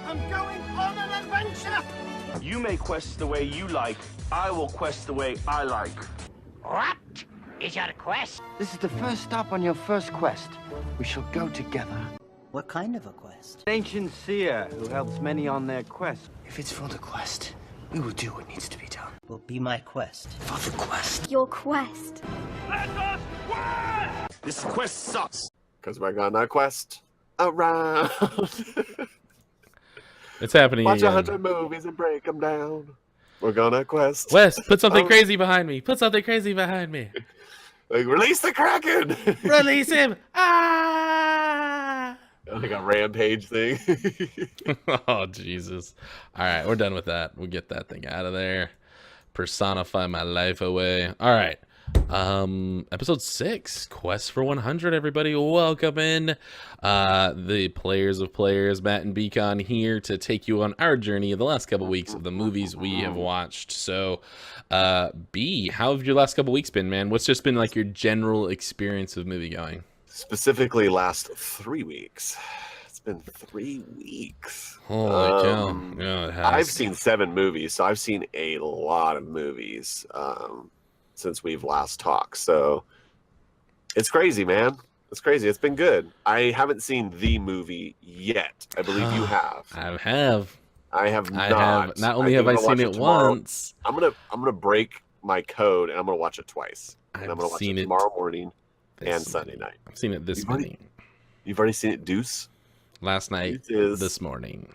I'm going on an adventure! You may quest the way you like. I will quest the way I like. What is your quest? This is the first stop on your first quest. We shall go together. What kind of a quest? An ancient seer who helps many on their quest. If it's for the quest, we will do what needs to be done. Will be my quest. For the quest. Your quest. Let us quest! This quest sucks. Because we're gonna quest around. It's happening Watch again. 100 movies and break them down. We're gonna quest. Wes, put something crazy behind me. Put something crazy behind me. Like, release the Kraken! Release him! Ah! Like a rampage thing. Oh, Jesus. All right, we're done with that. We'll get that thing out of there. Personify my life away. All right. Episode 6, Quest for 100, everybody. Welcome in. The players of players, Matt and Bcon, here to take you on our journey of the last couple weeks of the movies we have watched. So, B, how have your last couple weeks been, man? What's just been like your general experience of movie going? Specifically, last 3 weeks. It's been 3 weeks. Holy cow. Yeah, it has. I've seen 7 movies, so I've seen a lot of movies since we've last talked. So it's crazy, man. It's crazy. It's been good. I haven't seen the movie yet. I believe you have. I have. I have not. I have. Not only have I seen it once. I'm gonna break my code and I'm gonna watch it twice. And I'm gonna watch it tomorrow morning and Sunday night. I've seen it this morning. You've already seen it, Deuce? Last night, this morning.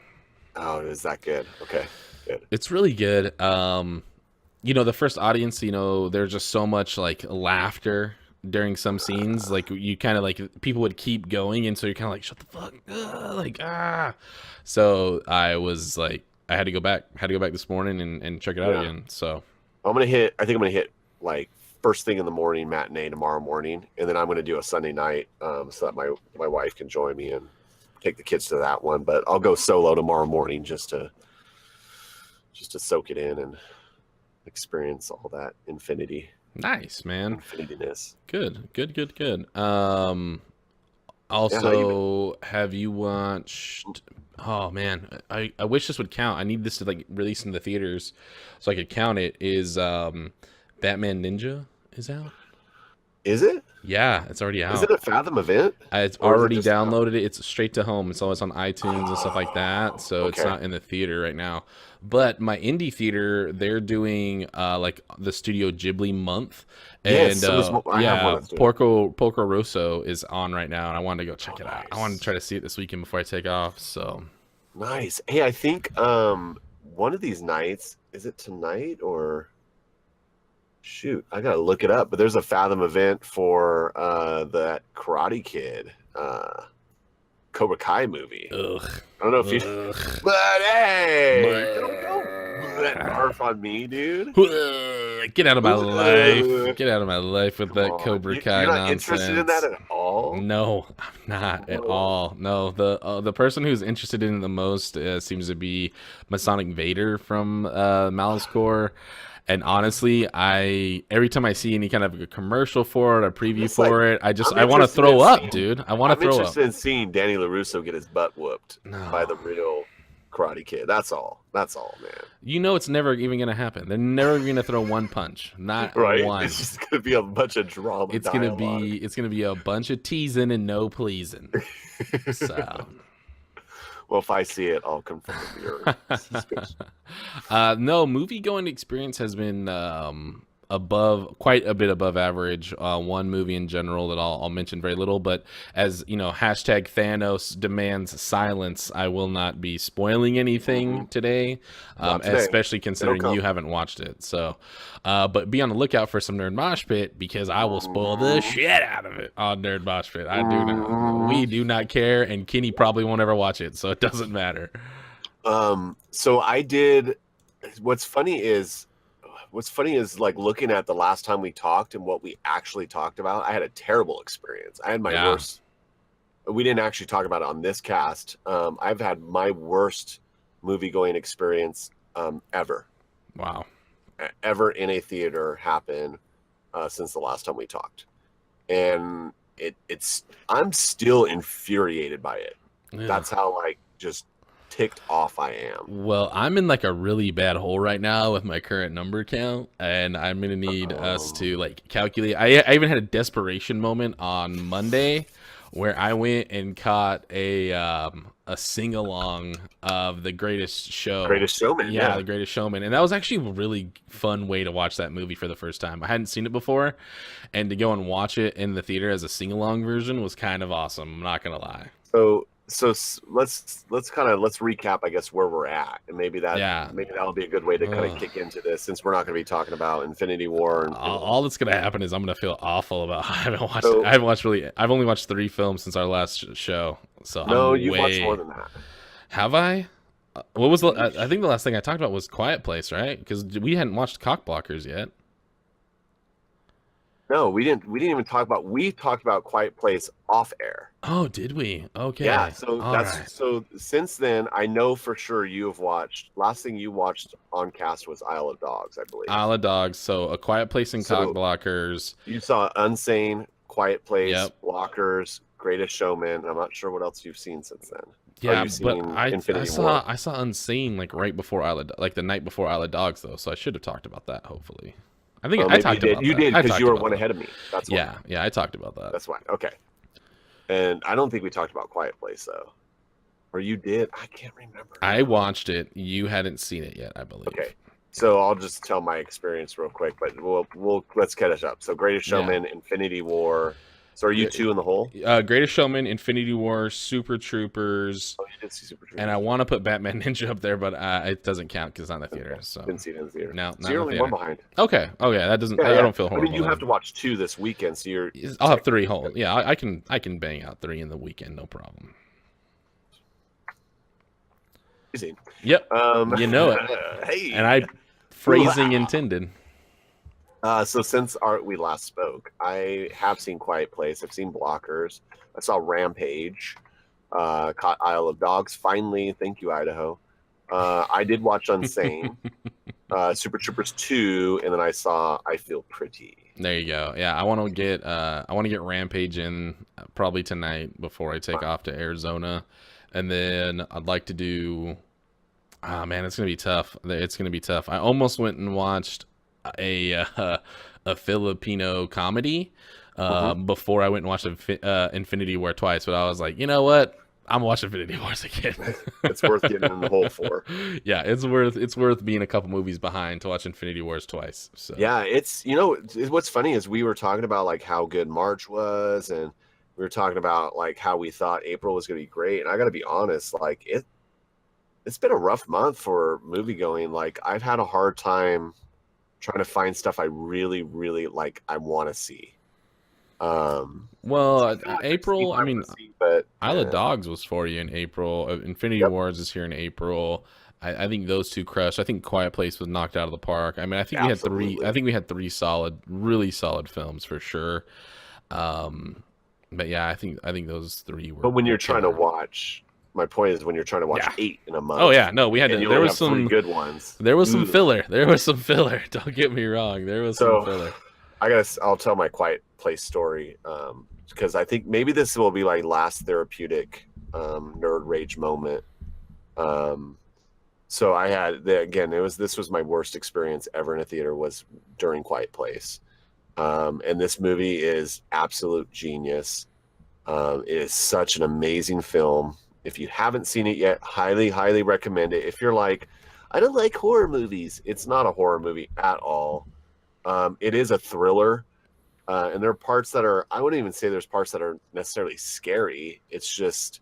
Oh, is that good? Okay, good. It's really good. You know, the first audience, you know, there's just so much like laughter during some scenes. Like you kind of like people would keep going, and so you're kind of like, shut the fuck, So I was like, I had to go back. This morning and check it out again. So I think I'm gonna hit like first thing in the morning matinee tomorrow morning, and then I'm gonna do a Sunday night so that my wife can join me and take the kids to that one. But I'll go solo tomorrow morning just to soak it in and experience all that infinity. Nice, man. Infinityness. Good. Also, have you watched? Oh man, I wish this would count. I need this to like release in the theaters so I could count it. Is Batman Ninja is out? Is it? Yeah, it's already out. Is it a Fathom event? It's already downloaded. It's straight to home. It's always on iTunes and stuff like that. So It's not in the theater right now. But my indie theater, they're doing like the Studio Ghibli month. And Porco Rosso is on right now, and I wanted to go check it out. I wanted to try to see it this weekend before I take off. So nice. Hey, I think one of these nights, is it tonight or? Shoot, I gotta look it up. But there's a Fathom event for that Karate Kid Cobra Kai movie. Ugh. I don't know if you. But hey, don't barf on me, dude. Get out of my life. Get out of my life with that Cobra Kai You're not nonsense. interested in that at all? No, I'm not at all. No, the person who's interested in it the most seems to be Masonic Vader from Malice Corps. And honestly, every time I see any kind of a commercial for it, a preview for it, I want to throw up, dude. I want to throw up. I'm interested in seeing Danny LaRusso get his butt whooped by the real Karate Kid. That's all, man. You know it's never even going to happen. They're never going to throw one punch. Not one. It's just going to be a bunch of drama. It's going to be a bunch of teasing and no pleasing. So... Well, if I see it, I'll confirm your suspicion. No, movie going experience has been quite a bit above average. One movie in general that I'll mention very little, but as you know, hashtag Thanos demands silence. I will not be spoiling anything today, especially considering you haven't watched it. So, but be on the lookout for some Nerd Mosh Pit because I will spoil the shit out of it on Nerd Mosh Pit. I do not. We do not care, and Kenny probably won't ever watch it, so it doesn't matter. So I did. What's funny is like looking at the last time we talked and what we actually talked about. I had a terrible experience. I had my worst. We didn't actually talk about it on this cast. I've had my worst movie going experience ever. Wow. Ever in a theater happen since the last time we talked, and I'm still infuriated by it. Yeah. That's how like just ticked off I am. Well, I'm in like a really bad hole right now with my current number count, and I'm gonna need us to like calculate. I even had a desperation moment on Monday where I went and caught a sing along of The Greatest Show. Greatest Showman, yeah. The Greatest Showman, and that was actually a really fun way to watch that movie for the first time. I hadn't seen it before, and to go and watch it in the theater as a sing along version was kind of awesome. I'm not gonna lie. So let's recap, I guess, where we're at, and maybe that'll be a good way to kind of kick into this, since we're not going to be talking about Infinity War. And all that's going to happen is I'm going to feel awful about I haven't watched. I haven't watched really. I've only watched 3 films since our last show. So no, you've watched more than that. Have I? What was I think the last thing I talked about was Quiet Place, right? Because we hadn't watched Cock Blockers yet. No, we didn't even talk about. We talked about Quiet Place off air. Oh, did we? Okay. Yeah. So since then, I know for sure you have watched. Last thing you watched on cast was Isle of Dogs, I believe. Isle of Dogs. So A Quiet Place and Cock Blockers. You saw Unsane, Quiet Place, Blockers, Greatest Showman. I'm not sure what else you've seen since then. Yeah, but I saw Unsane like right before the night before Isle of Dogs though, so I should have talked about that. Hopefully. I think I talked about that. You did, because you were one ahead of me. That's why. Yeah, I talked about that. That's why. Okay. And I don't think we talked about Quiet Place, though. Or you did? I can't remember. I watched it. You hadn't seen it yet, I believe. Okay. So I'll just tell my experience real quick, but let's catch up. So Greatest Showman, Infinity War. So are you 2 in the hole? Greatest Showman, Infinity War, Super Troopers. Oh, you did see Super Troopers. And I want to put Batman Ninja up there, but it doesn't count because it's not in the theater. So didn't see it in the theater. No, so you're only 1 behind. Okay. That doesn't. I don't feel horrible. I mean, you have to watch 2 this weekend, so I'll have 3 whole. Yeah, I can bang out 3 in the weekend, no problem. Easy. Yep. You know it. Hey. And I phrasing intended. So since we last spoke, I have seen Quiet Place. I've seen Blockers. I saw Rampage. Caught Isle of Dogs. Finally, thank you, Idaho. I did watch Unsane. Super Troopers 2, and then I saw I Feel Pretty. There you go. Yeah, I want to get Rampage in probably tonight before I take off to Arizona, and then I'd like to do. Ah, man, it's gonna be tough. It's gonna be tough. I almost went and watched a Filipino comedy before I went and watched Infinity War twice, but I was like, you know what? I'm watching Infinity Wars again. It's worth getting in the hole for. Yeah, it's worth being a couple movies behind to watch Infinity Wars twice. So yeah, it's what's funny is we were talking about like how good March was, and we were talking about like how we thought April was going to be great. And I got to be honest, like it's been a rough month for movie going. Like I've had a hard time trying to find stuff I really, really like. I want to see. Well, April. I mean, but Isle of Dogs was for you in April. Infinity Wars is here in April. I think those 2 crushed. I think Quiet Place was knocked out of the park. I mean, I think we had 3. I think we had 3 really solid films for sure. But yeah, I think those 3 were. But when you're trying to watch. My point is when you're trying to watch 8 in a month. Oh yeah, no, we had to. There was some 3 good ones. There was some filler. There was some filler. Don't get me wrong. There was some filler. I'll tell my Quiet Place story because I think maybe this will be like last therapeutic nerd rage moment. So I had this was my worst experience ever in a theater was during Quiet Place, and this movie is absolute genius. It is such an amazing film. If you haven't seen it yet, highly, highly recommend it. If you're like, I don't like horror movies, it's not a horror movie at all. It is a thriller. And there are parts that are, I wouldn't even say there's parts that are necessarily scary. It's just,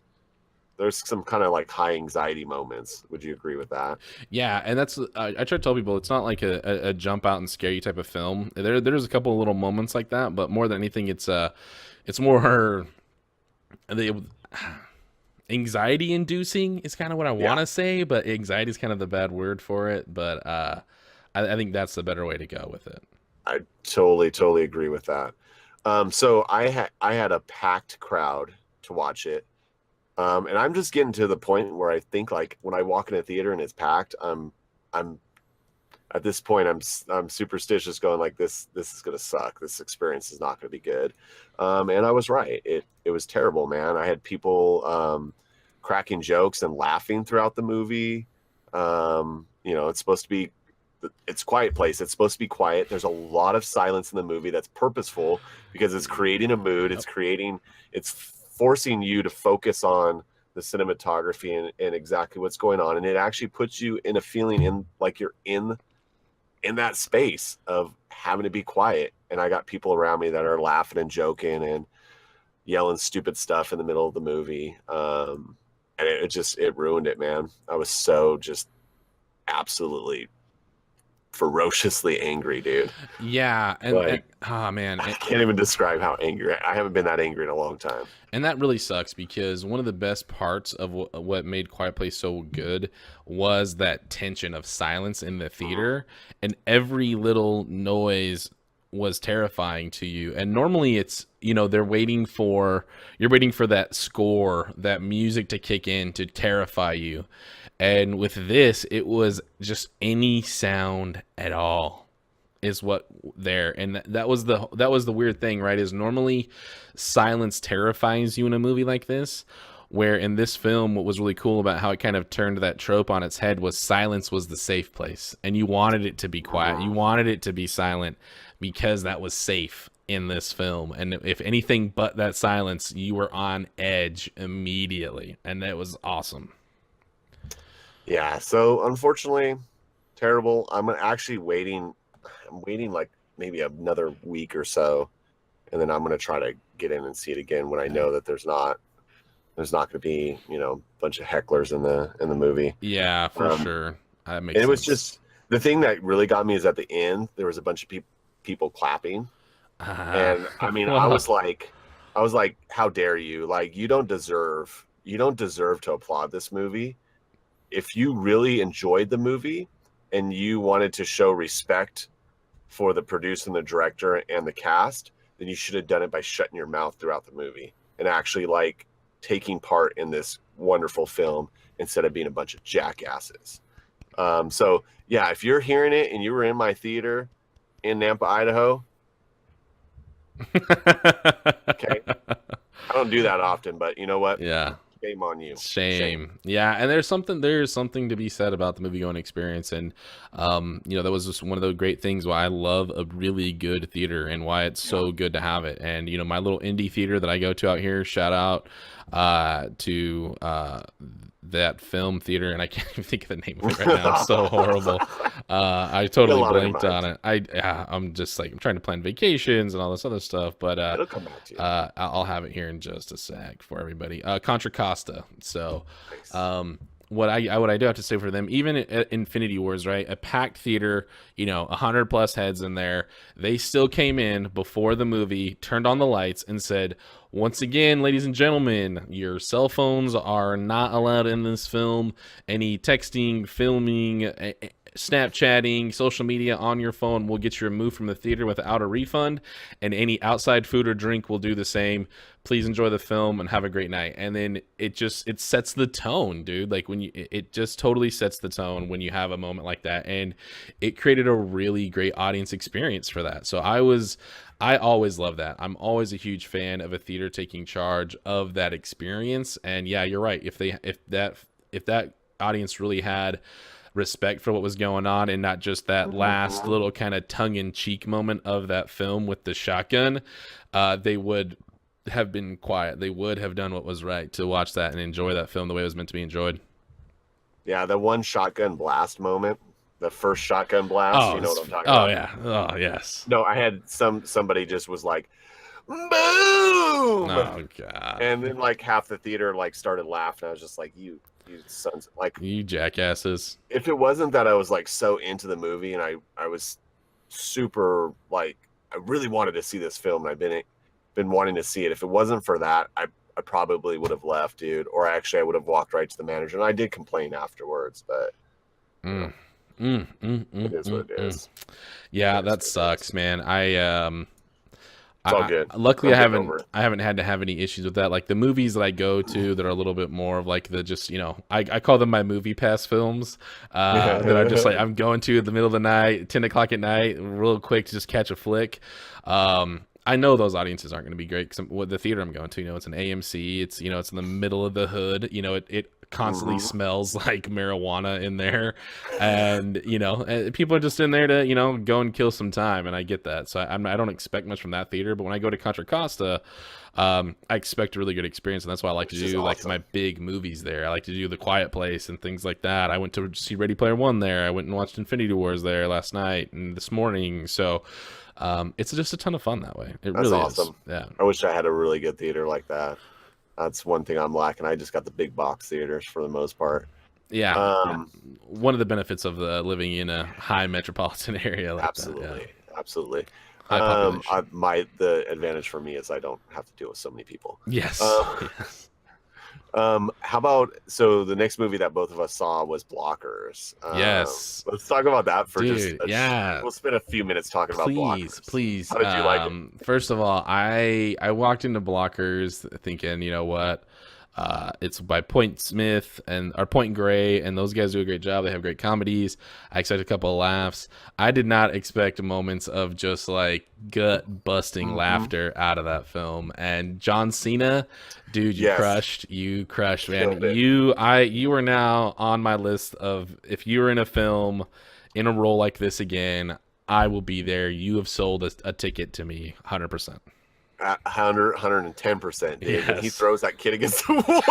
there's some kind of like high anxiety moments. Would you agree with that? Yeah. And that's, I try to tell people it's not like a jump out and scare you type of film. There's a couple of little moments like that, but more than anything, it's more, anxiety inducing is kind of what I want to say, but anxiety is kind of the bad word for it. But I think that's the better way to go with it. I totally agree with that. So I had a packed crowd to watch it. And I'm just getting to the point where I think like when I walk in a theater and it's packed, I'm at this point I'm superstitious going like this is going to suck. This experience is not going to be good. And I was right. It was terrible, man. I had people cracking jokes and laughing throughout the movie. It's supposed to be, it's quiet place. It's supposed to be quiet. There's a lot of silence in the movie that's purposeful because it's creating a mood. It's forcing you to focus on the cinematography and exactly what's going on. And it actually puts you in a feeling like you're in that space of having to be quiet. And I got people around me that are laughing and joking and yelling stupid stuff in the middle of the movie. And it ruined it, man. I was so just absolutely ferociously angry, dude. Yeah. And oh man, I can't even describe how angry. I haven't been that angry in a long time. And that really sucks because one of the best parts of what made Quiet Place so good was that tension of silence in the theater, and every little noise was terrifying to you. And normally it's, you're waiting for that score, that music to kick in to terrify you. And with this, it was just any sound at all is what there. And that was the weird thing, right? Is normally silence terrifies you in a movie like this, where in this film, what was really cool about how it kind of turned that trope on its head was silence was the safe place. And you wanted it to be quiet. You wanted it to be silent because that was safe in this film. And if anything but that silence, you were on edge immediately. And that was awesome. Yeah. So unfortunately, terrible. I'm actually waiting like maybe another week or so. And then I'm going to try to get in and see it again when I know that there's not going to be, a bunch of hecklers in the movie. Yeah, for sure. That makes sense. It was just, the thing that really got me is at the end, there was a bunch of people clapping. And I mean, I was like, how dare you? Like, you don't deserve to applaud this movie. If you really enjoyed the movie and you wanted to show respect for the producer and the director and the cast, then you should have done it by shutting your mouth throughout the movie and actually like taking part in this wonderful film instead of being a bunch of jackasses. So yeah, if you're hearing it and you were in my theater in Nampa, Idaho, okay, I don't do that often, but you know what? Yeah. Shame on you. Shame. Yeah, and there's something to be said about the movie going experience, and that was just one of the great things why I love a really good theater and why it's so good to have it. And my little indie theater that I go to out here, shout out to that film theater, and I can't even think of the name of it right now. It's so horrible. I totally blanked on it. I'm just like, I'm trying to plan vacations and all this other stuff, but it'll come back to you. I'll have it here in just a sec for everybody. Contra Costa. So nice. What I do have to say for them, even at Infinity Wars, right? A packed theater, 100 plus heads in there. They still came in before the movie, turned on the lights, and said, once again, ladies and gentlemen, your cell phones are not allowed in this film. Any texting, filming, Snapchatting, social media on your phone will get you removed from the theater without a refund, and any outside food or drink will do the same. Please enjoy the film and have a great night. And then it sets the tone, dude. Like it just totally sets the tone when you have a moment like that, and it created a really great audience experience for that. So I always love that. I'm always a huge fan of a theater taking charge of that experience. And yeah, you're right. If that audience really had respect for what was going on and not just that last little kind of tongue-in-cheek moment of that film with the shotgun, they would have been quiet. They would have done what was right to watch that and enjoy that film the way it was meant to be enjoyed. Yeah, the one shotgun blast moment, the first shotgun blast, you know what I'm talking about? Oh yeah. Oh yes. No, I had somebody just was like, boom! Oh god. And then like half the theater like started laughing. I was just like, you sons, like, you jackasses. If it wasn't that I was like so into the movie and I was super like, I really wanted to see this film and I've been wanting to see it. If it wasn't for that, I probably would have left, dude. Or actually I would have walked right to the manager, and I did complain afterwards, but it is what it is. Yeah, that sucks, man. It's all good. Luckily, I haven't had to have any issues with that. Like the movies that I go to that are a little bit more of like the just, I call them my movie pass films that are just like I'm going to in the middle of the night, 10 o'clock at night, real quick to just catch a flick. I know those audiences aren't going to be great because what the theater I'm going to, it's an AMC. It's it's in the middle of the hood. It constantly smells like marijuana in there, and people are just in there to go and kill some time, and I get that. So I don't expect much from that theater. But when I go to Contra Costa, I expect a really good experience, and that's why I like to do like my big movies there. I like to do The Quiet Place and things like that. I went to see Ready Player One there. I went and watched Infinity Wars there last night and this morning. So it's just a ton of fun that way. That's really awesome. Is. Yeah. I wish I had a really good theater like that. That's one thing I'm lacking. I just got the big box theaters for the most part. Yeah. One of the benefits of living in a high metropolitan area like absolutely. that. Yeah. Absolutely. High population. The advantage for me is I don't have to deal with so many people. Yes. Yes. How about, so the next movie that both of us saw was Blockers. Yes. Let's talk about that for we'll spend a few minutes talking about Blockers. Please. How did you like it? First of all, I walked into Blockers thinking, what? It's by Point Smith or Point Grey, and those guys do a great job. They have great comedies. I expect a couple of laughs. I did not expect moments of just like gut busting laughter out of that film. And John Cena, dude, you crushed, man. You are now on my list of, if you're in a film in a role like this again, I will be there. You have sold a ticket to me 100%. 110%, dude. Yes. When he throws that kid against the wall.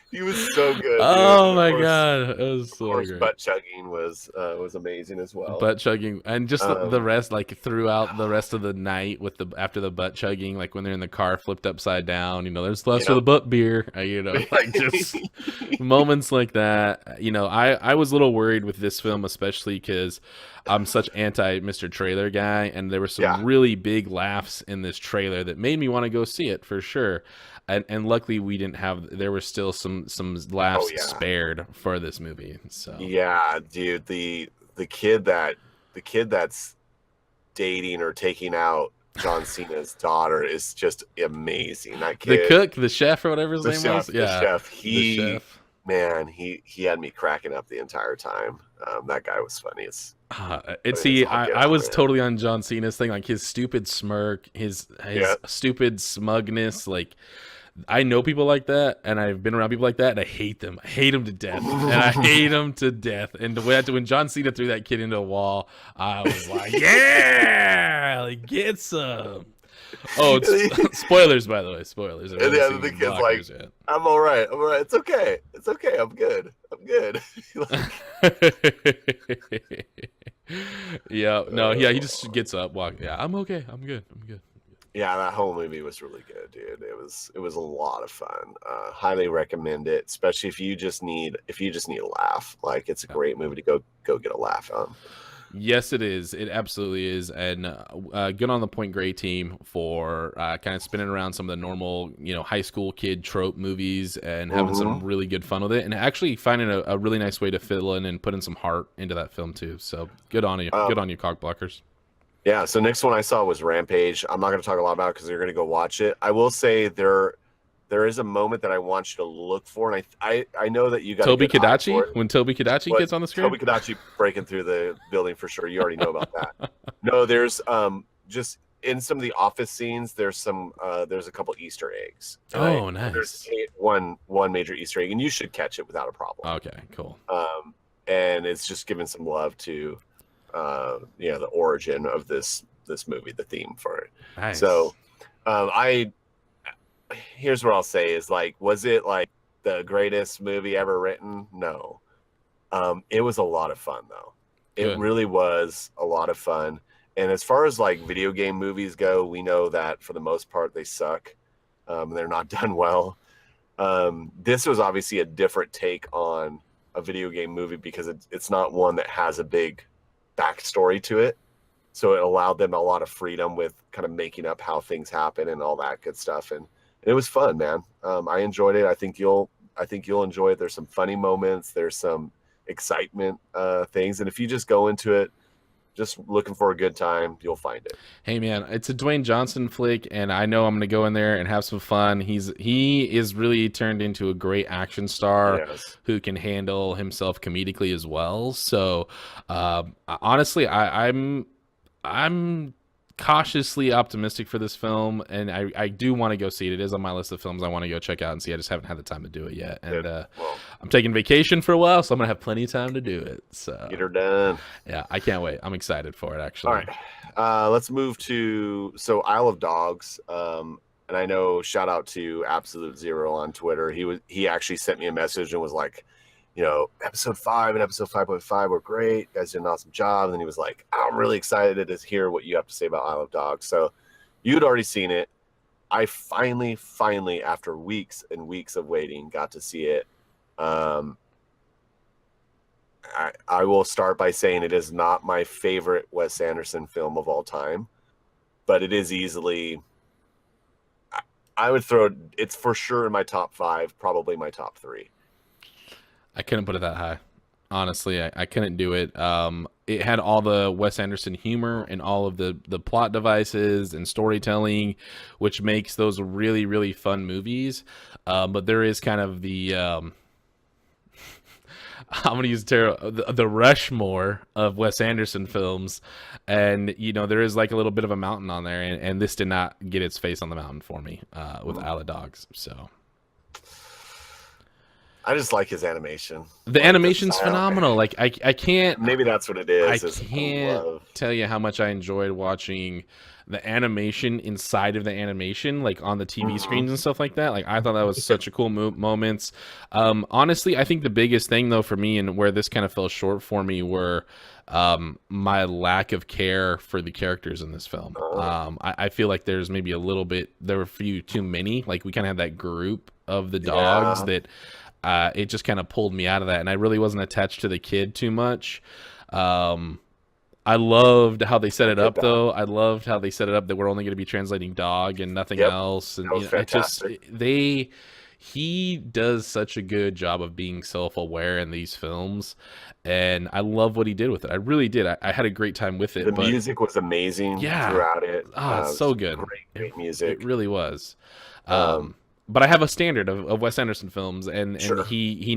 He was so good. Dude. Oh my god, it was so great. Butt chugging was amazing as well. Butt chugging, and just the rest, like throughout the rest of the night with after the butt chugging, like when they're in the car flipped upside down, there's less for the butt beer, like just moments like that. I was a little worried with this film, especially because I'm such anti Mr. Trailer guy, and there were some really big laughs in this trailer that made me want to go see it for sure. And luckily we didn't have. There were still some laughs spared for this movie. So yeah, dude, the kid that's dating or taking out John Cena's daughter is just amazing. That kid, the cook, the chef, or whatever his name was. Yeah, the chef. Man, he had me cracking up the entire time. That guy was funny. I was totally on John Cena's thing, like his stupid smirk, his stupid smugness. Like, I know people like that, and I've been around people like that, and I hate them. I hate them to death, and I hate them to death. And when John Cena threw that kid into a wall, I was like, yeah, like, get some. Oh, spoilers, by the way. Spoilers. And the kid's like, yet. I'm all right. It's okay. I'm good. He just gets up, I'm okay. I'm good. Yeah, that whole movie was really good, dude. It was a lot of fun. Highly recommend it, especially if you just need a laugh. Like, it's a great movie to go get a laugh on. Yes, it is. It absolutely is. And good on the Point Grey team for kind of spinning around some of the normal, high school kid trope movies and having some really good fun with it, and actually finding a really nice way to fill in and put in some heart into that film too. So good on you. Good on you, Cock Blockers. Yeah. So next one I saw was Rampage. I'm not going to talk a lot about it because you're going to go watch it. I will say there is a moment that I want you to look for, and I know that you got Toby Kadachi when Toby Kadachi gets on the screen. Toby Kadachi breaking through the building for sure. You already know about that. No, there's just in some of the office scenes. There's a couple Easter eggs. Oh, nice. There's one major Easter egg, and you should catch it without a problem. Okay, cool. And it's just giving some love to the origin of this movie, the theme for it. Nice. So here's what I'll say is, like, was it like the greatest movie ever written? No. It was a lot of fun though. It really was a lot of fun. And as far as like video game movies go, we know that for the most part they suck. They're not done well. This was obviously a different take on a video game movie because it's not one that has a big backstory to it. So it allowed them a lot of freedom with kind of making up how things happen and all that good stuff. And it was fun, man. I enjoyed it. I think you'll enjoy it. There's some funny moments. There's some excitement things. And if you just go into it just looking for a good time, you'll find it. Hey man, it's a Dwayne Johnson flick, and I know I'm going to go in there and have some fun. He is really turned into a great action star who can handle himself comedically as well. So honestly, I'm I'm cautiously optimistic for this film, and I do want to go see it. It is on my list of films I want to go check out and see. I just haven't had the time to do it yet. And I'm taking vacation for a while, so I'm gonna have plenty of time to do it. So Get her done. yeah, I can't wait. I'm excited for it, actually. All right. Let's move to Isle of Dogs. And I know, shout out to Absolute Zero on Twitter. He actually sent me a message and was like, episode 5 and episode 5.5 were great. You guys did an awesome job. And then he was like, I'm really excited to hear what you have to say about Isle of Dogs. So you'd already seen it. I finally, after weeks and weeks of waiting, got to see it. I will start by saying it is not my favorite Wes Anderson film of all time, but it is easily, I would throw it's for sure in my top 5, probably my top 3. I couldn't put it that high. Honestly, I couldn't do it. It had all the Wes Anderson humor and all of the plot devices and storytelling, which makes those really, really fun movies. But there is kind of the I'm going to use the Rushmore of Wes Anderson films. And, there is like a little bit of a mountain on there. And this did not get its face on the mountain for me with Isle of Dogs. So I just like his animation. The animation's phenomenal. Like I can't. Maybe that's what it is. I can't tell you how much I enjoyed watching the animation inside of the animation, like on the TV screens and stuff like that. Like I thought that was such a cool moments. Honestly, I think the biggest thing though for me and where this kind of fell short for me were my lack of care for the characters in this film. I feel like there's maybe a little bit. There were a few too many. Like we kind of had that group of the dogs that. It just kind of pulled me out of that, and I really wasn't attached to the kid too much. I loved how they set it up, though. I loved how they set it up that we're only going to be translating dog and nothing else. And he does such a good job of being self-aware in these films, and I love what he did with it. I really did. I had a great time with it. The music was amazing throughout it. It's so good. Great music. It really was. But I have a standard of Wes Anderson films, and he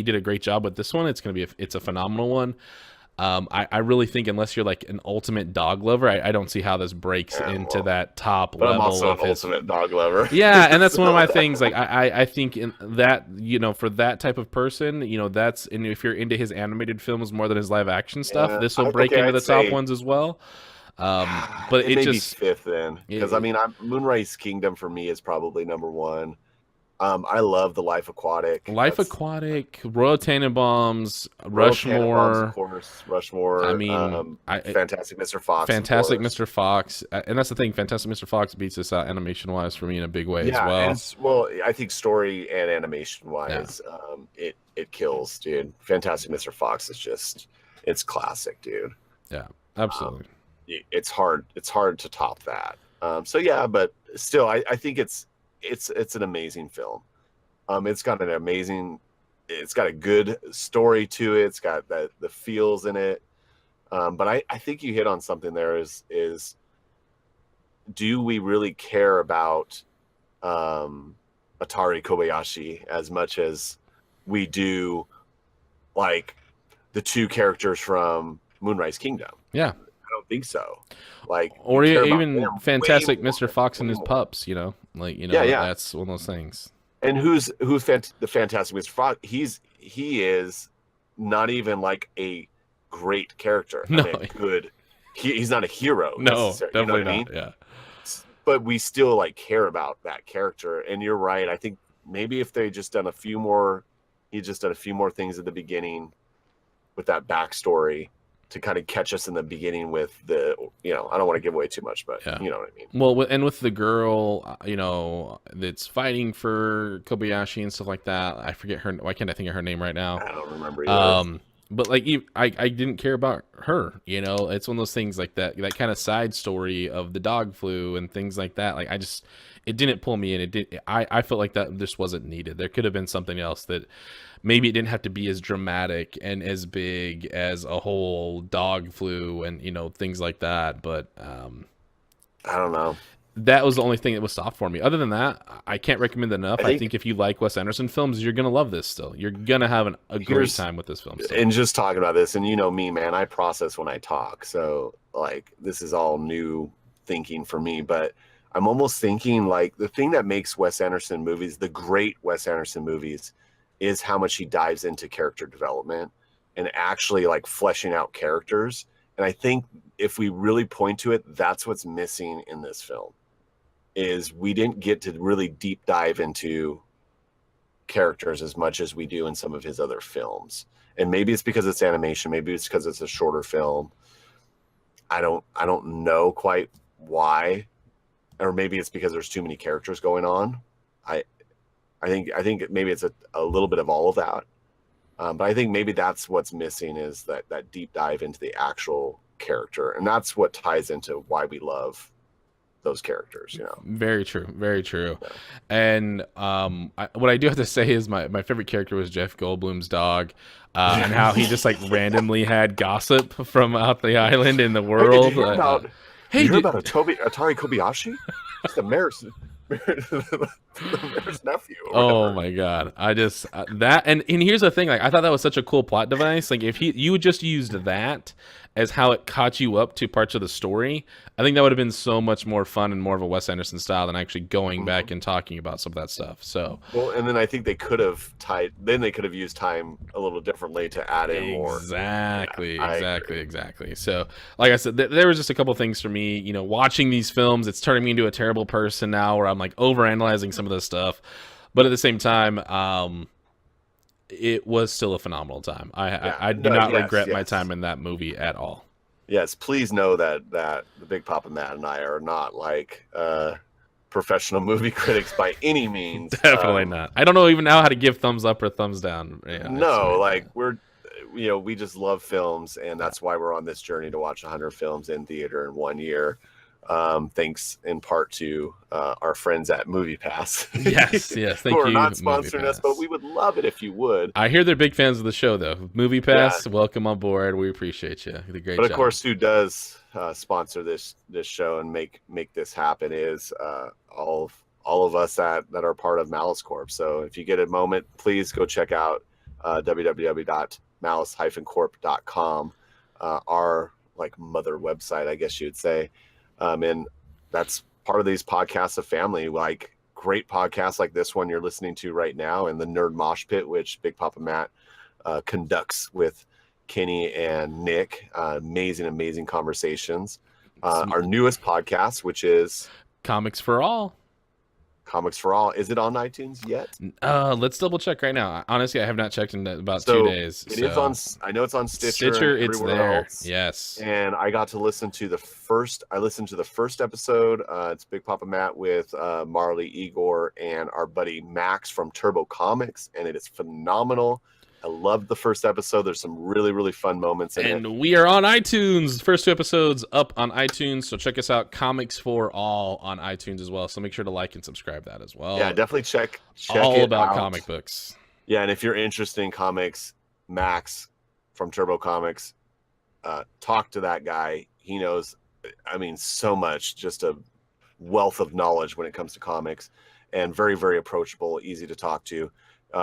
did a great job with this one. It's gonna be it's a phenomenal one. I really think unless you're like an ultimate dog lover, I don't see how this breaks into that top level. I'm also an ultimate dog lover. Yeah, and that's one of my things. Like I think in that for that type of person, that's and if you're into his animated films more than his live action stuff, this will break into the top ones as well. But it just be 5th then, because Moonrise Kingdom for me is probably number 1. I love the Life Aquatic, Royal Tenenbaums, Rushmore, of course, Rushmore. I mean, Fantastic Mr. Fox, Mr. Fox, and that's the thing. Fantastic Mr. Fox beats this out animation wise for me in a big way as well. I think story and animation wise, it kills, dude. Fantastic Mr. Fox is it's classic, dude. Yeah, absolutely. It's hard to top that. But still, I think it's an amazing film. It's got a good story to it. It's got the feels in it. But I think you hit on something there is do we really care about Atari Kobayashi as much as we do like the 2 characters from Moonrise Kingdom? Yeah. I don't think so. Like, or even Fantastic Mr. Fox and his pups, that's one of those things. And who's the Fantastic Mr. Fox? He is not even like a great character. No, he's not a hero. No, definitely not. Yeah, but we still like care about that character. And you're right. I think maybe if they just done a few more things at the beginning with that backstory to kind of catch us in the beginning with the, I don't want to give away too much, but you know what I mean? Well, and with the girl, that's fighting for Kobayashi and stuff like that. I forget her. Why can't I think of her name right now? I don't remember either. But like, I didn't care about her, it's one of those things like that kind of side story of the dog flu and things like that. Like it didn't pull me in. I felt like that this wasn't needed. There could have been something else that maybe it didn't have to be as dramatic and as big as a whole dog flu and, things like that. But, I don't know. that was the only thing that was soft for me. Other than that, I can't recommend it enough. I think if you like Wes Anderson films, you're gonna love this. Still, you're gonna have a great time with this film. Still. And just talking about this, and you know me, man, I process when I talk, so like this is all new thinking for me. But I'm almost thinking like the thing that makes Wes Anderson movies, the great Wes Anderson movies, is how much he dives into character development and actually like fleshing out characters. And I think if we really point to it, that's what's missing in this film. Is we didn't get to really deep dive into characters as much as we do in some of his other films. And maybe it's because it's animation, maybe it's because it's a shorter film. I don't know quite why, or maybe it's because there's too many characters going on. I think maybe it's a little bit of all of that. But I think maybe that's what's missing, is that deep dive into the actual character, and that's what ties into why we love those characters, you know. Very true, very true. Yeah. And what I do have to say is my favorite character was Jeff Goldblum's dog, and how he just like randomly had gossip from out the island in the world. Hey, did you hear about Atari Kobayashi? It's the mayor's nephew. Oh my god! I just that and here's the thing. Like, I thought that was such a cool plot device. Like, if you just used that as how it caught you up to parts of the story, I think that would have been so much more fun and more of a Wes Anderson style than actually going back and talking about some of that stuff. So well, and then I think they could have used time a little differently to add in more. Exactly. So, like I said, there was just a couple things for me. You know, watching these films, it's turning me into a terrible person now, where I'm like overanalyzing some of this stuff, but at the same time, it was still a phenomenal time. I do not regret my time in that movie at all. Yes, please know that the Big Papa Matt and I are not like professional movie critics by any means. Definitely not. I don't know even now how to give thumbs up or thumbs down. Yeah, no, like we just love films, and that's why we're on this journey to watch 100 films in theater in 1 year. Thanks in part to our friends at MoviePass. Yes, thank you. Who are not sponsoring us, but we would love it if you would. I hear they're big fans of the show, though. MoviePass, welcome on board. We appreciate you. You did a great job. But of course, who does sponsor this show and make this happen is all of us that are part of Malice Corp. So if you get a moment, please go check out www.malice-corp.com, our like mother website, I guess you'd say. And that's part of these podcasts of family, like great podcasts like this one you're listening to right now, and the Nerd Mosh Pit, which Big Papa Matt conducts with Kenny and Nick. Amazing conversations. Our newest podcast, which is Comics for All. Comics for All. Is it on iTunes yet? Let's double check right now. Honestly, I have not checked in about 2 days. It is on. I know it's on Stitcher. Stitcher, it's there. Else. Yes. And I got to listen to the first. I listened to the first episode. It's Big Papa Matt with Marley, Igor, and our buddy Max from Turbo Comics, and it is phenomenal. I loved the first episode. There's some really fun moments in it. And we are on iTunes. First 2 episodes up on iTunes. So check us out, Comics for All on iTunes as well. So make sure to like and subscribe that as well. Yeah, definitely check all it about out. comic books. Yeah, and if you're interested in comics, Max from Turbo Comics, talk to that guy. He knows, I mean, so much, just a wealth of knowledge when it comes to comics, and very approachable, easy to talk to.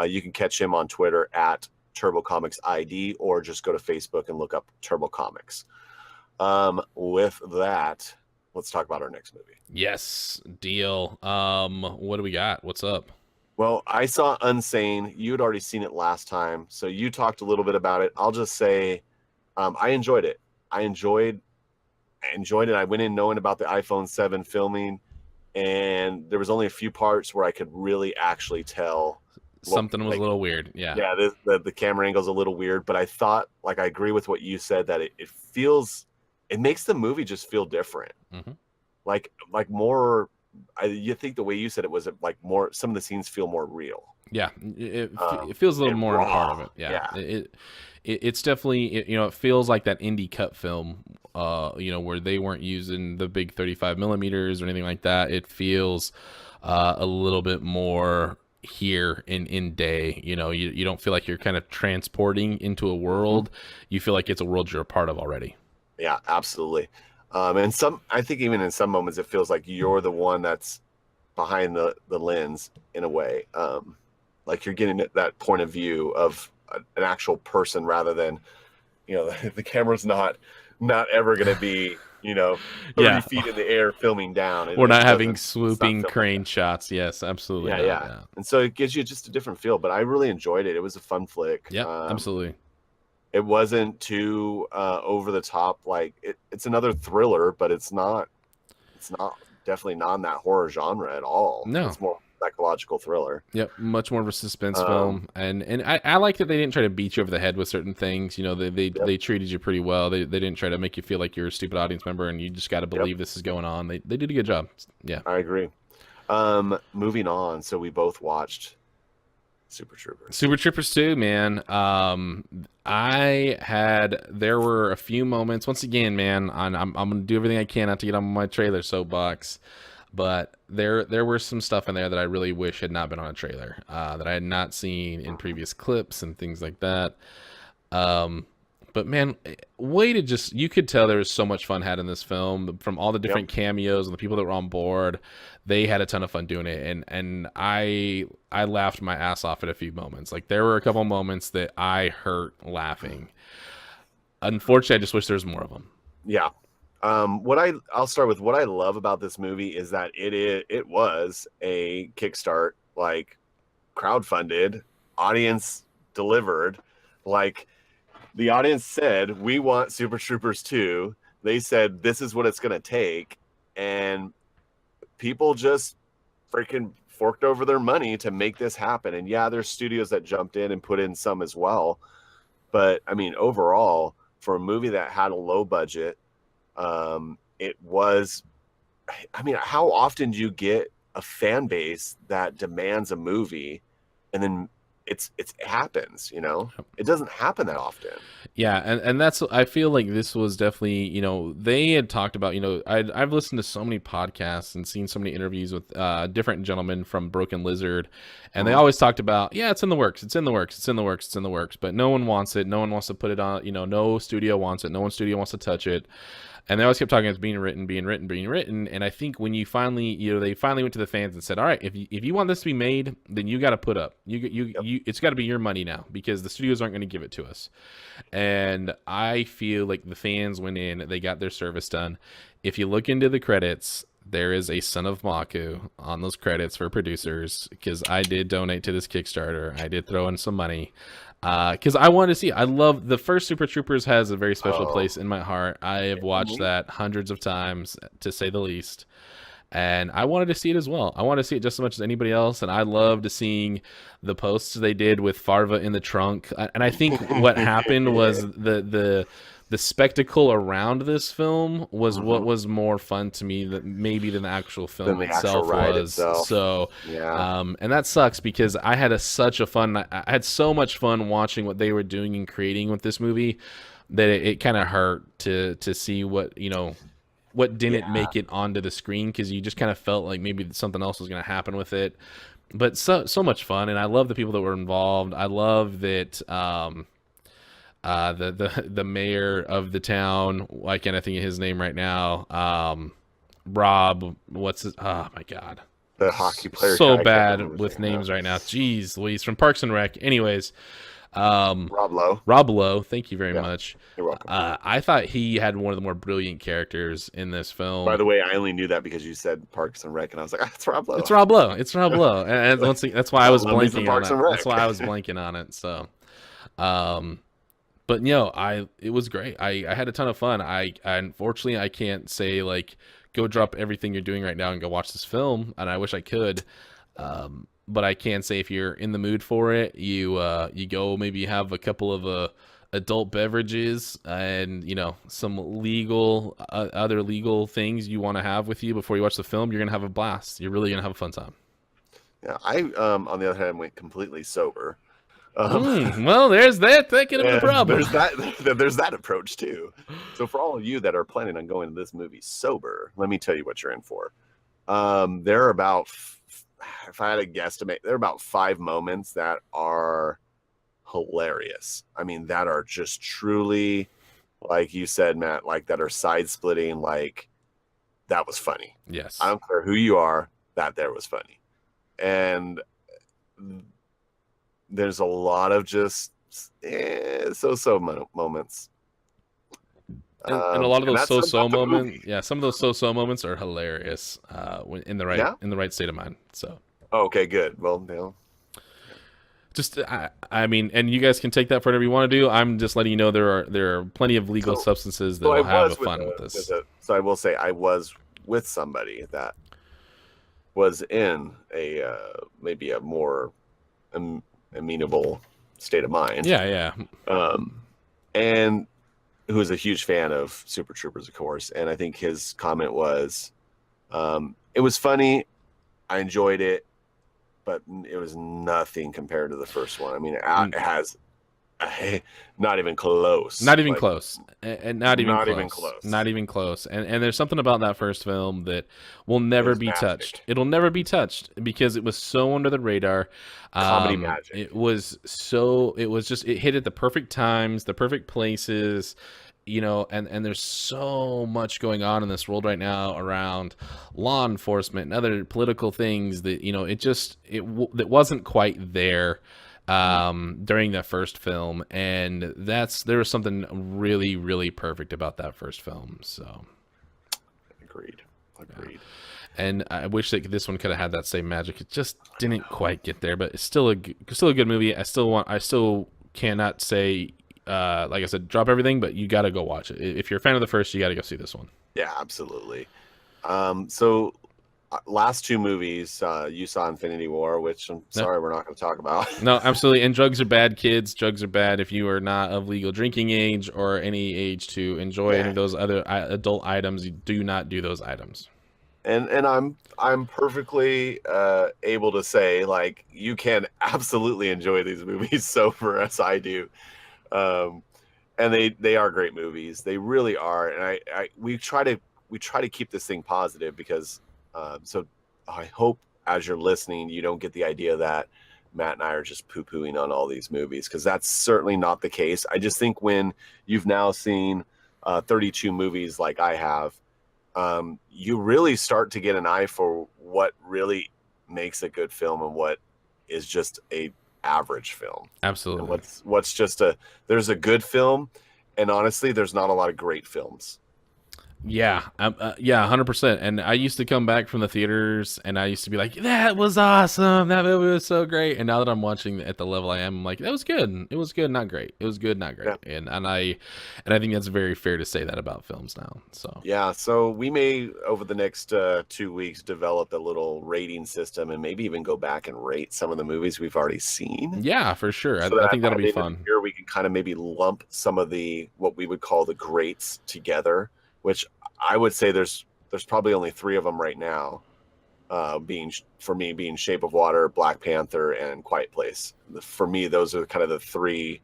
You can catch him on Twitter at Turbo Comics ID, or just go to Facebook and look up Turbo Comics. With that, let's talk about our next movie. Yes, deal. What do we got? What's up? Well, I saw Unsane. You had already seen it last time, so you talked a little bit about it. I'll just say I enjoyed it. I enjoyed it. I went in knowing about the iPhone 7 filming, and there was only a few parts where I could really actually tell something was a little weird. Yeah, the camera angle's a little weird, but I thought, like, I agree with what you said, that it makes the movie just feel different. Mm-hmm. Like more, you think the way you said it was like more, some of the scenes feel more real. Yeah, it feels a little more raw. A part of it. Yeah. It's definitely, it feels like that indie cut film, where they weren't using the big 35 millimeters or anything like that. It feels a little bit more here in day. You don't feel like you're kind of transporting into a world. You feel like it's a world you're a part of already. Yeah, absolutely. And I think even in some moments, it feels like you're the one that's behind the lens in a way. Like you're getting that point of view of an actual person rather than, the camera's not ever going to be, 30 feet in the air filming down. We're not having It's swooping not crane shots. Yes, absolutely. Yeah. And so it gives you just a different feel, but I really enjoyed it. It was a fun flick. Yeah, absolutely. It wasn't too over the top. Like it's another thriller, but it's not definitely not in that horror genre at all. No. It's more psychological thriller. Yep, much more of a suspense film, and I like that they didn't try to beat you over the head with certain things. They treated you pretty well. They didn't try to make you feel like you're a stupid audience member and you just got to believe this is going on. They did a good job. Yeah, I agree. Moving on, so we both watched Super Troopers. Super Troopers 2, man. There were a few moments. Once again, man, I'm gonna do everything I can not to get on my trailer soapbox. But there were some stuff in there that I really wish had not been on a trailer, that I had not seen in previous clips and things like that. But man, you could tell there was so much fun had in this film from all the different cameos and the people that were on board. They had a ton of fun doing it, and I laughed my ass off at a few moments. Like there were a couple moments that I hurt laughing. Unfortunately, I just wish there was more of them. Yeah. I'll start with what I love about this movie is that it was a Kickstart, like crowdfunded, audience delivered. Like the audience said, we want Super Troopers 2. They said, this is what it's going to take. And people just freaking forked over their money to make this happen. And yeah, there's studios that jumped in and put in some as well. But I mean, overall, for a movie that had a low budget, it was, I mean, how often do you get a fan base that demands a movie and then it happens, it doesn't happen that often. Yeah. And that's, I feel like this was definitely, they had talked about, I've listened to so many podcasts and seen so many interviews with different gentlemen from Broken Lizard, and they always talked about, it's in the works, but no one wants it. No one wants to put it on, no studio wants it. No one studio wants to touch it. And they always kept talking, it's being written. And I think when you finally, they finally went to the fans and said, all right, if you want this to be made, then you got to put up. It's got to be your money now because the studios aren't going to give it to us. And I feel like the fans went in, they got their service done. If you look into the credits, there is a Son of Maku on those credits for producers because I did donate to this Kickstarter. I did throw in some money. Because I wanted to see. I love the first Super Troopers has a very special place in my heart. I have watched that hundreds of times, to say the least, and I wanted to see it as well. I want to see it just as much as anybody else, and I loved seeing the posts they did with Farva in the trunk. And I think what happened was the spectacle around this film was what was more fun to me than the actual film itself was. So, and that sucks because I had so much fun watching what they were doing and creating with this movie that it kind of hurt to see what didn't make it onto the screen because you just kind of felt like maybe something else was going to happen with it. But so much fun, and I love the people that were involved. I love that. The mayor of the town, I can't think of his name right now. Rob, oh my god, the hockey player. So bad with names right now. Jeez Louise, from Parks and Rec. Anyways, Rob Lowe, thank you very much. You're welcome. I thought he had one of the more brilliant characters in this film. By the way, I only knew that because you said Parks and Rec, and I was like, it's Rob Lowe. It's Rob Lowe. And that's why I was blanking on it. That's why I was blanking on it. So, but it was great. I had a ton of fun. I unfortunately I can't say like go drop everything you're doing right now and go watch this film, and I wish I could. But I can say if you're in the mood for it, you go maybe have a couple of adult beverages and some other legal things you want to have with you before you watch the film. You're gonna have a blast. You're really gonna have a fun time. Yeah, I on the other hand went completely sober. Well, there's that could have been a problem. There's that approach too. So for all of you that are planning on going to this movie sober, let me tell you what you're in for. There are about, if I had to guesstimate, there are about 5 moments that are hilarious. I mean, that are just truly like you said, Matt, like that are side splitting, like that was funny. Yes. I don't care who you are, that there was funny. And there's a lot of just so-so moments. And a lot of those so-so moments, movie. yeah, some of those so-so moments are hilarious when in the right state of mind. So, okay, good. Well, you know. Just I mean, and you guys can take that for whatever you want to do. I'm just letting you know there are plenty of legal substances that will have fun with this. So I will say I was with somebody that was in a maybe a more amenable state of mind. Yeah. And who is a huge fan of Super Troopers, of course. And I think his comment was, it was funny. I enjoyed it, but it was nothing compared to the first one. I mean, it has not even close. Not even close. And not even close. Not even close. And there's something about that first film that will never be touched. It'll never be touched because it was so under the radar. Comedy magic. It hit at the perfect times, the perfect places, you know, and there's so much going on in this world right now around law enforcement and other political things that, you know, that wasn't quite there during that first film, and there was something really, really perfect about that first film. So agreed. And I wish that this one could have had that same magic. It just didn't quite get there, but it's still a good movie. I still cannot say, like I said, drop everything, but you got to go watch it. If you're a fan of the first, you got to go see this one. Yeah, absolutely. So last two movies, you saw Infinity War, which I'm sorry we're not going to talk about. No, absolutely. And drugs are bad, kids. Drugs are bad if you are not of legal drinking age or any age to enjoy any of those other adult items. You do not do those items. And I'm perfectly able to say, like, you can absolutely enjoy these movies sober as I do. And they are great movies. They really are. And we try to keep this thing positive because so I hope as you're listening, you don't get the idea that Matt and I are just poo-pooing on all these movies, because that's certainly not the case. I just think when you've now seen 32 movies like I have, you really start to get an eye for what really makes a good film and what is just a average film. Absolutely. And what's just there's a good film, and honestly, there's not a lot of great films. Yeah, 100%. And I used to come back from the theaters, and I used to be like, "That was awesome! That movie was so great!" And now that I'm watching at the level I am, I'm like, "That was good. It was good, not great. It was good, not great." Yeah. And I think that's very fair to say that about films now. So yeah, so we may over the next 2 weeks develop a little rating system, and maybe even go back and rate some of the movies we've already seen. Yeah, for sure. So I think that'll be fun. Here we can kind of maybe lump some of what we would call the greats together, which I would say there's probably only 3 of them right now, being Shape of Water, Black Panther, and Quiet Place. For me, those are kind of the 3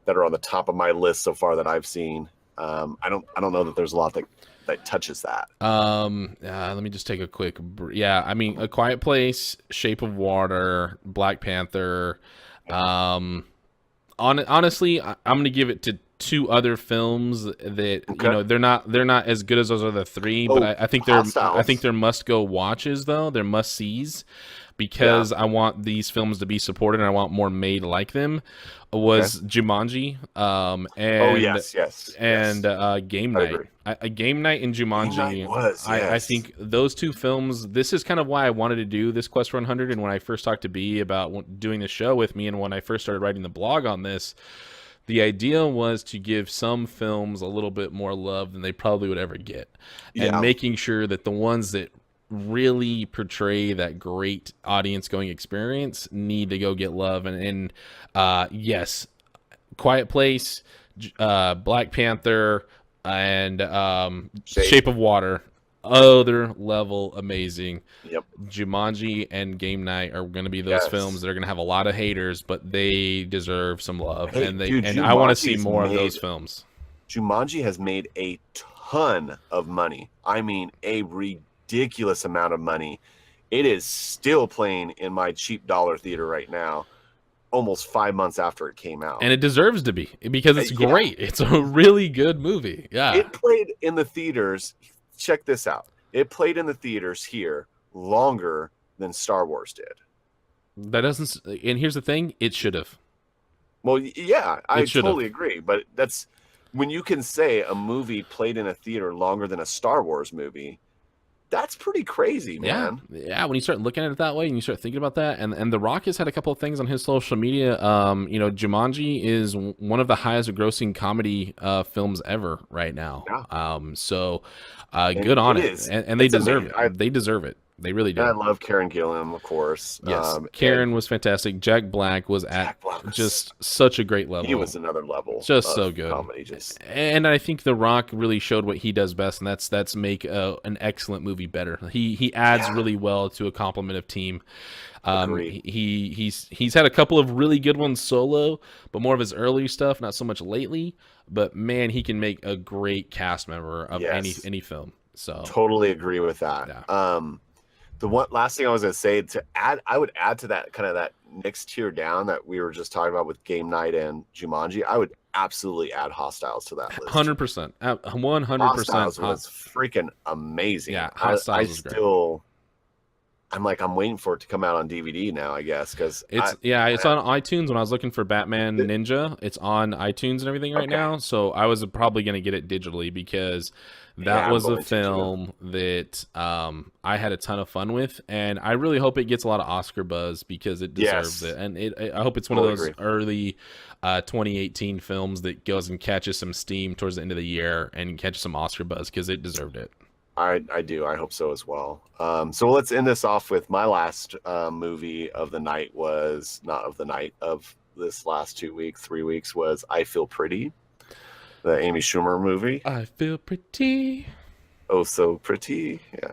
that are on the top of my list so far that I've seen. I don't know that there's a lot that touches that. Let me just take a quick. I mean, A Quiet Place, Shape of Water, Black Panther. Honestly, I'm going to give it to 2 other films that you know they're not as good as those other 3, but I think they're must go watches though. They're must sees because I want these films to be supported and I want more made like them. Was Jumanji and Game Night. Game Night and Jumanji. I think those 2 films. This is kind of why I wanted to do this Quest for 100, and when I first talked to B about doing the show with me, and when I first started writing the blog on this. The idea was to give some films a little bit more love than they probably would ever get. And making sure that the ones that really portray that great audience-going experience need to go get love. And yes, Quiet Place, Black Panther, and Shape of Water. Other level amazing. Yep. Jumanji and Game Night are going to be those films that are going to have a lot of haters, but they deserve some love. Hey, and I want to see more of those films. Jumanji has made a ton of money. I mean, a ridiculous amount of money. It is still playing in my cheap dollar theater right now. almost 5 months after it came out. And it deserves to be, because it's Yeah. great. It's a really good movie. Yeah. It played in the theaters. Check this out. It played in the theaters here longer than Star Wars did. That doesn't, and here's the thing, it should have. Well, yeah, I It should've. totally agree. But that's when you can say a movie played in a theater longer than a Star Wars movie. That's pretty crazy, man. Yeah. When you start looking at it that way and you start thinking about that, and The Rock has had a couple of things on his social media. Jumanji is one of the highest grossing comedy films ever right now. Yeah. Good on it. And they deserve amazing. it. They deserve it. They really do. And I love Karen Gillan, of course. Yes, Karen was fantastic. Jack Black was just such a great level. He was another level. Just so good. Comedy, and I think The Rock really showed what he does best, and that's make an excellent movie better. He adds really well to a complement team. He's had a couple of really good ones solo, but more of his early stuff, not so much lately. But man, he can make a great cast member of any film. So totally agree with that. Yeah. The last thing I was going to say I would add to that kind of that next tier down that we were just talking about with Game Night and Jumanji. I would absolutely add Hostiles to that list. 100%, 100%. Hostiles was freaking amazing. Yeah, Hostiles was great. I'm waiting for it to come out on DVD now, I guess, because it's on iTunes. When I was looking for Batman Ninja, it's on iTunes and everything right now. So I was probably going to get it digitally, because that was a film that I had a ton of fun with, and I really hope it gets a lot of Oscar buzz, because it deserves it. And I hope it's one of those early 2018 films that goes and catches some steam towards the end of the year and catches some Oscar buzz, because it deserved it. I do. I hope so as well. So let's end this off with my last movie of the night of this last 3 weeks was I Feel Pretty, the Amy Schumer movie. I feel pretty. Oh, so pretty. Yeah.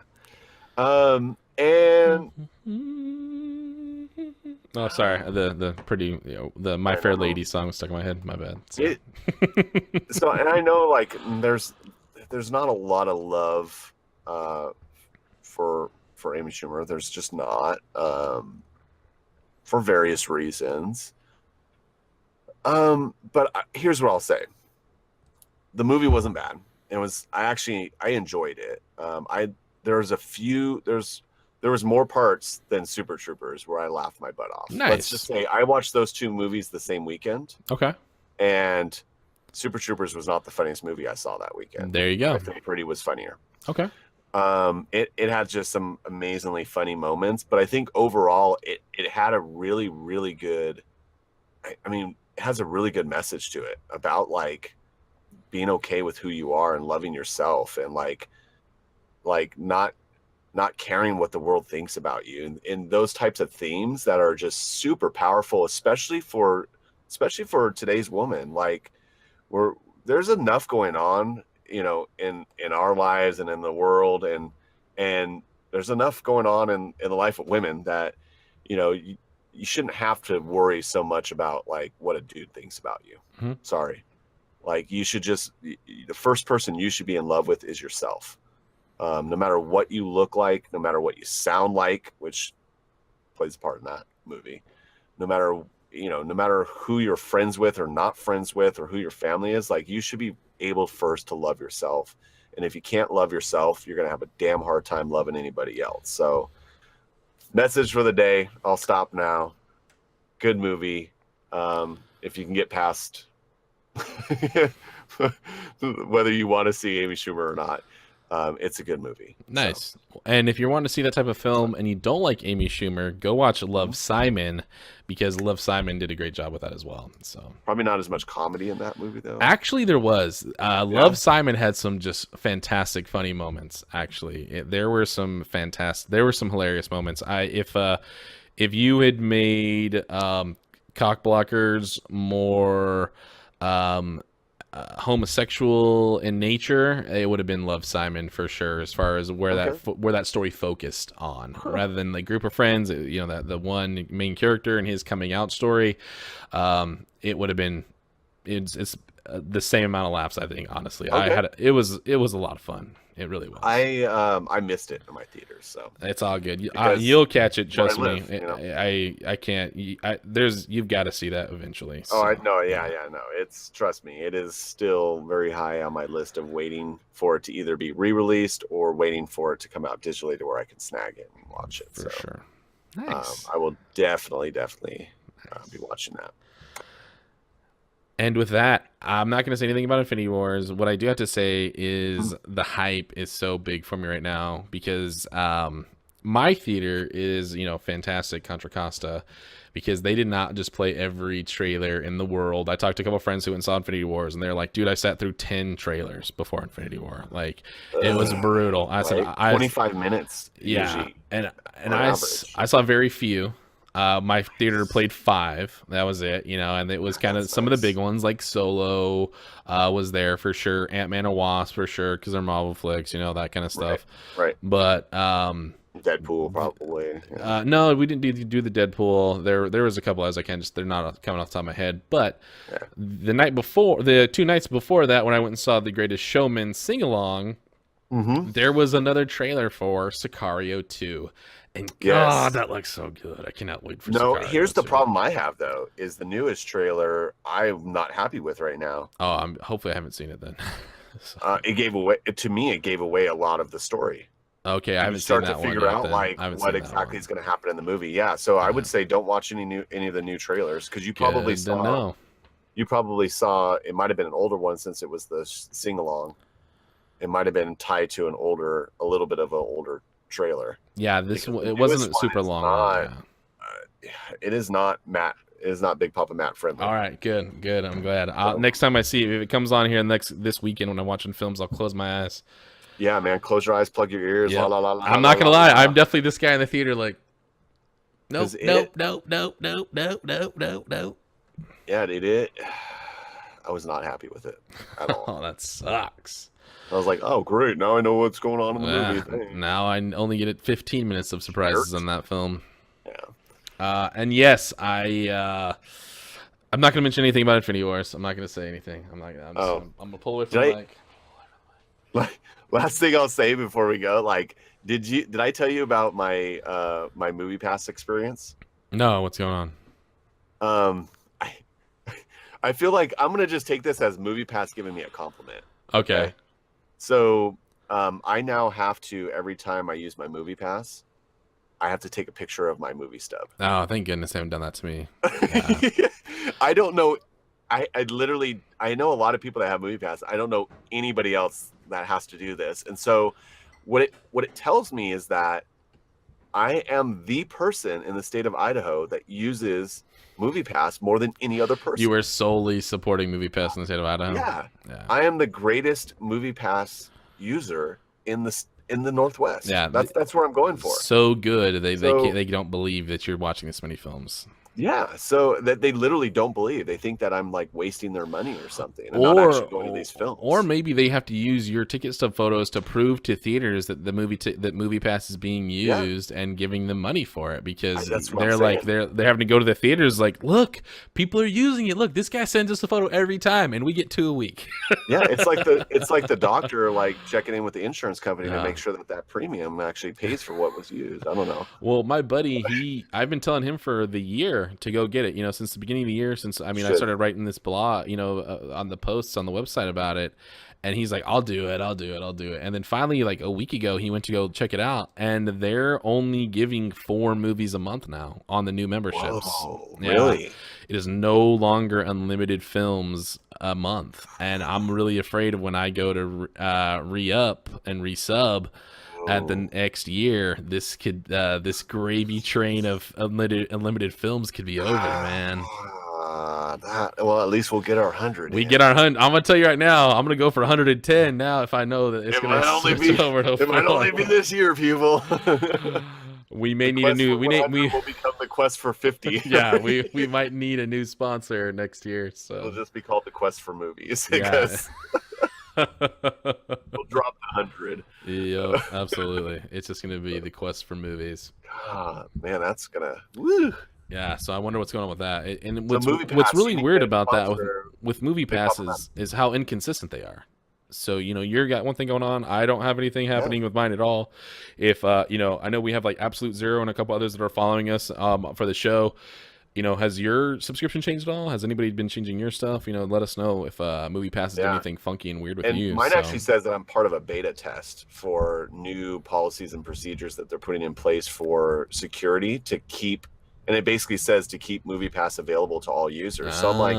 And oh, sorry. The pretty, the My Fair Lady song was stuck in my head. My bad. So, and I know like there's not a lot of love for Amy Schumer. There's just not, for various reasons. But here's what I'll say. The movie wasn't bad. I enjoyed it. There was more parts than Super Troopers where I laughed my butt off. Nice. Let's just say I watched those two movies the same weekend. Okay. And Super Troopers was not the funniest movie I saw that weekend. There you go. I think Pretty was funnier. Okay. It had just some amazingly funny moments, but I think overall it had a really, really good, I mean, it has a really good message to it about like being okay with who you are and loving yourself, and like not caring what the world thinks about you, and those types of themes that are just super powerful, especially for today's woman. Like there's enough going on, in our lives and in the world, and there's enough going on in the life of women that, you shouldn't have to worry so much about like what a dude thinks about you. Mm-hmm. Sorry. Like the first person you should be in love with is yourself. No matter what you look like, no matter what you sound like, which plays a part in that movie, no matter who you're friends with or not friends with, or who your family is, like you should be able first to love yourself. And if you can't love yourself, you're going to have a damn hard time loving anybody else. So message for the day. I'll stop now. Good movie. If you can get past whether you want to see Amy Schumer or not, it's a good movie. Nice. So. And if you want to see that type of film and you don't like Amy Schumer, go watch Love, Simon, because Love, Simon did a great job with that as well. So probably not as much comedy in that movie though. Actually, there was. Love, Simon had some just fantastic funny moments. Actually, there were some hilarious moments. If you had made cock blockers more homosexual in nature, it would have been Love, Simon for sure, as far as where that story focused on, rather than like group of friends, that the one main character and his coming out story. It would have been it's the same amount of laughs. I think honestly, Okay. it was a lot of fun. It really was. I missed it in my theaters, so It's all good. Because You'll catch it. where I Trust me. live, you know? I can't. You've got to see that eventually. Oh, I so, know. Yeah, no. Trust me, it is still very high on my list of waiting for it to either be re-released or waiting for it to come out digitally to where I can snag it and watch it. For so, sure. Nice. I will definitely be watching that. And with that, I'm not going to say anything about Infinity Wars. What I do have to say is the hype is so big for me right now because my theater is, fantastic Contra Costa because they did not just play every trailer in the world. I talked to a couple friends who went and saw Infinity Wars, and they're like, dude, I sat through 10 trailers before Infinity War. Like, it was brutal. I said, 25 minutes. Yeah, Usually, and on I average. saw very few. My theater played 5. That was it, and it was kind of some of the big ones like Solo was there for sure, Ant-Man and Wasp for sure because they're Marvel flicks, that kind of stuff. Right. But Deadpool probably. Yeah. no, we didn't do the Deadpool. There was a couple as they're not coming off the top of my head. But the 2 nights before that, when I went and saw The Greatest Showman sing along, there was another trailer for Sicario 2. And God, that looks so good. I cannot wait for Sicario. Here's the problem I have, though, is the newest trailer I'm not happy with right now. Oh, hopefully I haven't seen it then. It gave away a lot of the story. Okay, I haven't seen that one. Start to figure out what exactly is going to happen in the movie. Yeah, so I would say don't watch any of the new trailers because you probably saw. You probably saw it might have been an older one since it was the sing along. It might have been tied to a little bit of an older trailer. Yeah, it wasn't super long. It is not Matt. It is not Big Papa Matt friendly. All right, good. I'm glad. Next time I see it, if it comes on here this weekend when I'm watching films, I'll close my eyes. Yeah, man. Close your eyes, plug your ears. Yep. La, la, la, I'm not gonna lie. I'm definitely this guy in the theater. Like, nope. Yeah, dude. I was not happy with it at all. Oh, that sucks. I was like, oh, great. Now I know what's going on in the movie. Now I only get 15 minutes of surprises on that film. Yeah. And yes, I'm not going to mention anything about Infinity Wars. I'm not going to say anything. I'm going to pull away from the mic. Last thing I'll say before we go, did I tell you about my my movie pass experience? No, what's going on? I feel like I'm going to just take this as Movie Pass giving me a compliment. Okay. So I now have to, every time I use my Movie Pass, I have to take a picture of my movie stub. Oh, thank goodness they haven't done that to me. Yeah. I don't know. I know a lot of people that have Movie Pass. I don't know anybody else that has to do this. And so what it tells me is that I am the person in the state of Idaho that uses Movie Pass more than any other person. You were solely supporting Movie Pass in the state of Idaho. Yeah. I am the greatest Movie Pass user in the Northwest. Yeah, that's where I'm going for. So good, they don't believe that you're watching this many films. Yeah, so that they literally don't believe. They think that I'm like wasting their money or something, and not actually going to these films. Or maybe they have to use your ticket stub photos to prove to theaters that the Movie Pass is being used and giving them money for it because they're having to go to the theaters like, look, people are using it. Look, this guy sends us a photo every time, and we get 2 a week. Yeah, it's like the doctor checking in with the insurance company to make sure that premium actually pays for what was used. I don't know. Well, my buddy, I've been telling him for the year to go get it, since the beginning of the year, I started writing this blog, on the posts on the website about it, and he's like, I'll do it. And then finally, like a week ago, he went to go check it out, and they're only giving 4 movies a month now on the new memberships. Whoa, really? It is no longer unlimited films a month, and I'm really afraid of when I go to re-up and resub at the next year, this gravy train of unlimited films could be over, man. Well, at least we'll get our 100. We get our 100. I'm gonna tell you right now, I'm gonna go for 110 now if I know that it's gonna switch over to 4. It might only be this year, people. We may need a new. We will become the Quest for 50. Yeah, we might need a new sponsor next year. So it'll just be called the Quest for Movies because. We'll drop the 100. Yeah, absolutely. It's just going to be the Quest for Movies. God, man, that's gonna. Woo. Yeah, so I wonder what's going on with that. And what's really weird about that? with movie passes is how inconsistent they are. So, you know, you're got one thing going on. I don't have anything happening with mine at all. If, you know, I know we have like Absolute Zero and a couple others that are following us for the show. You know, has your subscription changed at all? Has anybody been changing your stuff? You know, let us know if movie passes do anything funky and weird with you. Mine actually says that I'm part of a beta test for new policies and procedures that they're putting in place for security to keep. And it basically says to keep MoviePass available to all users. So I'm like,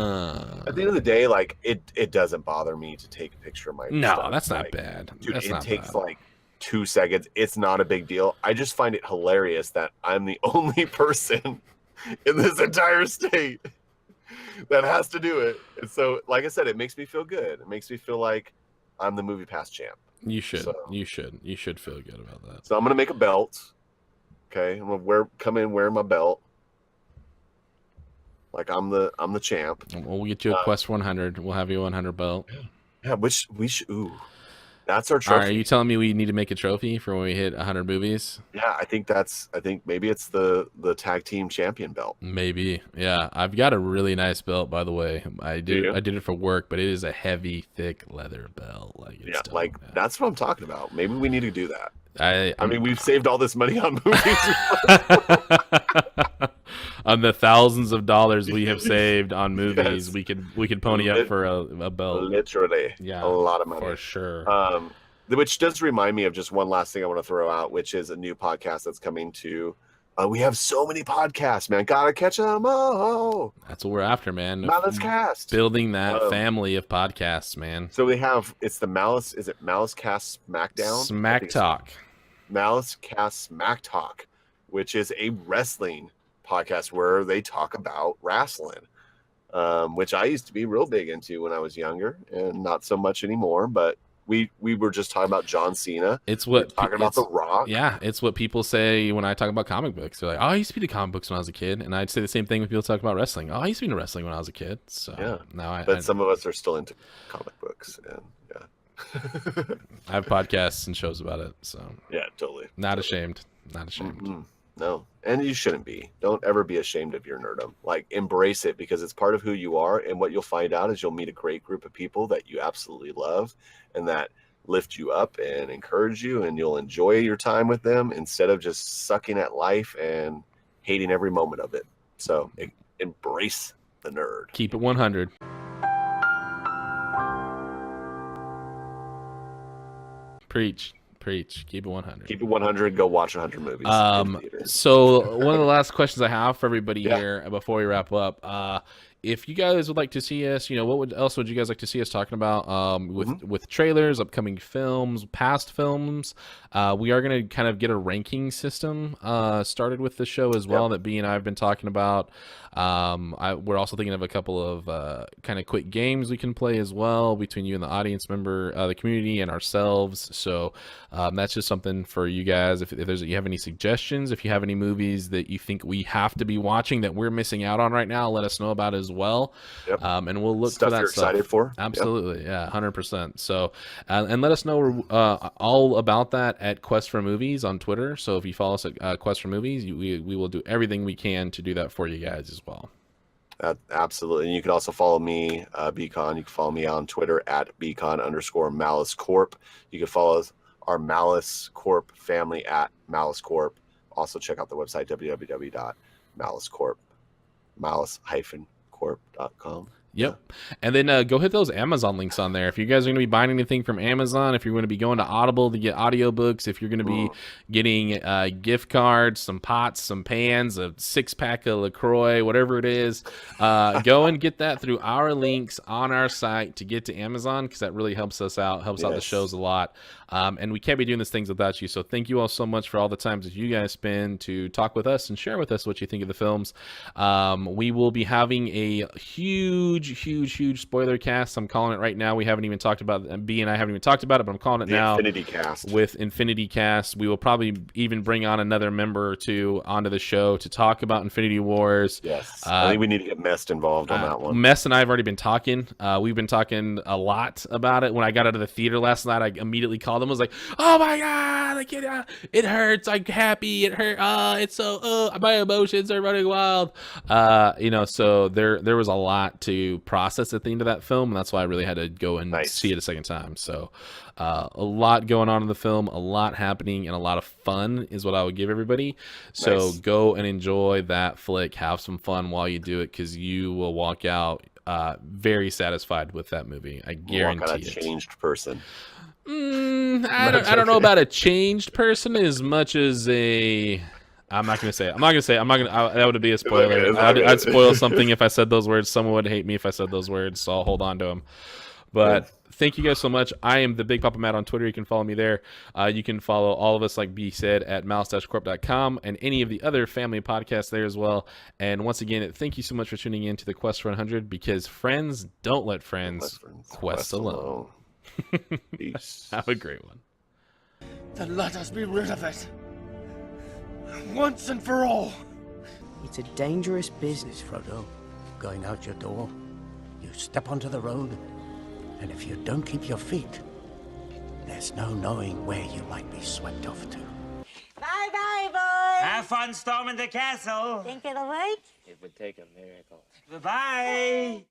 at the end of the day, like it doesn't bother me to take a picture of my stuff. That's not like, bad. Dude, that's it takes like 2 seconds. It's not a big deal. I just find it hilarious that I'm the only person in this entire state that has to do it. And so, like I said, it makes me feel good. It makes me feel like I'm the MoviePass champ. You should. So, you should feel good about that. So I'm gonna make a belt. Okay, I'm gonna come in wearing my belt. Like I'm the champ. We'll get you a Quest 100. We'll have you a 100 belt. Yeah, which we should. Ooh, that's our trophy. All right, are you telling me we need to make a trophy for when we hit 100 movies? Yeah, I think maybe it's the tag team champion belt. Maybe. Yeah, I've got a really nice belt, by the way. I did it for work, but it is a heavy, thick leather belt. Like it's dope, that's what I'm talking about. Maybe we need to do that. I mean, we've saved all this money on movies. On the thousands of dollars we have saved on movies, we could pony up for a belt. Literally, a lot of money for sure. Which does remind me of just one last thing I want to throw out, which is a new podcast that's coming to. We have so many podcasts, man. Gotta catch them all. That's what we're after, man. Malice Cast. Building that family of podcasts, man. So we have, it's the Malice, is it Malice Cast Smackdown? Smack Talk. Malice Cast Smack Talk, which is a wrestling podcast where they talk about wrestling, which I used to be real big into when I was younger and not so much anymore, but we were just talking about John Cena. It's what talking about The Rock. Yeah, it's what people say when I talk about comic books. They're like, "Oh, I used to be into comic books when I was a kid," and I'd say the same thing when people talk about wrestling. "Oh, I used to be into wrestling when I was a kid." So now but some of us are still into comic books, and I have podcasts and shows about it. So totally. Not ashamed. Not ashamed. Mm-hmm. No, and you shouldn't be. Don't ever be ashamed of your nerdom. Like, embrace it because it's part of who you are. And what you'll find out is you'll meet a great group of people that you absolutely love and that lift you up and encourage you, and you'll enjoy your time with them instead of just sucking at life and hating every moment of it. So embrace the nerd. Keep it 100. Preach. Keep it 100. Keep it 100. Go watch 100 movies. So one of the last questions I have for everybody here before we wrap up, if you guys would like to see us, you know, what else would you guys like to see us talking about with trailers, upcoming films, past films? We are going to kind of get a ranking system started with the show as well that B and I have been talking about. We're also thinking of a couple of kind of quick games we can play as well between you and the audience member, the community, and ourselves. So that's just something for you guys. If you have any suggestions, if you have any movies that you think we have to be watching that we're missing out on right now, let us know about it as well. And we'll look for that you're excited for. Absolutely. 100%. So and let us know all about that at Quest for Movies on Twitter. So if you follow us at Quest for Movies, we will do everything we can to do that for you guys as well. Absolutely. And you can also follow me, Bcon. You can follow me on Twitter at Bcon_Malice Corp. You can follow our Malice Corp family at Malice Corp. Also check out the website www.malice-corp.com. Yep. And then go hit those Amazon links on there. If you guys are going to be buying anything from Amazon, if you're going to be going to Audible to get audiobooks, if you're going to be getting gift cards, some pots, some pans, a 6-pack of LaCroix, whatever it is, go and get that through our links on our site to get to Amazon, because that really helps us out, helps out the shows a lot. And we can't be doing these things without you. So thank you all so much for all the times that you guys spend to talk with us and share with us what you think of the films. We will be having a huge spoiler cast. I'm calling it right now. We haven't even talked about it. B and I haven't even talked about it, but I'm calling it now. Infinity Cast. With Infinity Cast. We will probably even bring on another member or two onto the show to talk about Infinity Wars. Yes. I think we need to get Mest involved on that one. Mest and I have already been talking. We've been talking a lot about it. When I got out of the theater last night, I immediately called him. I was like, "Oh my god, like it hurts. I'm happy. It hurt. It's so my emotions are running wild." So there was a lot to to process at the end of that film, and that's why I really had to go and see it a second time. So a lot going on in the film, a lot happening, and a lot of fun is what I would give everybody. So go and enjoy that flick, have some fun while you do it, because you will walk out very satisfied with that movie. I guarantee walk out it. A changed person. I don't know about a changed person as much as a... I'm not gonna say it. That would be a spoiler. I'd spoil something if I said those words. Someone would hate me if I said those words, so I'll hold on to them. But thank you guys so much. I am the Big Papa Matt on Twitter. You can follow me there. You can follow all of us, like B said, at mouse-corp.com and any of the other family podcasts there as well. And once again, thank you so much for tuning in to the Quest for 100, because friends don't let friends quest alone. Peace. Have a great one. Then let us be rid of it. Once and for all. It's a dangerous business, Frodo. Going out your door, you step onto the road, and if you don't keep your feet, there's no knowing where you might be swept off to. Bye-bye, boys. Have fun storming the castle. Think it'll work? It would take a miracle. Bye-bye.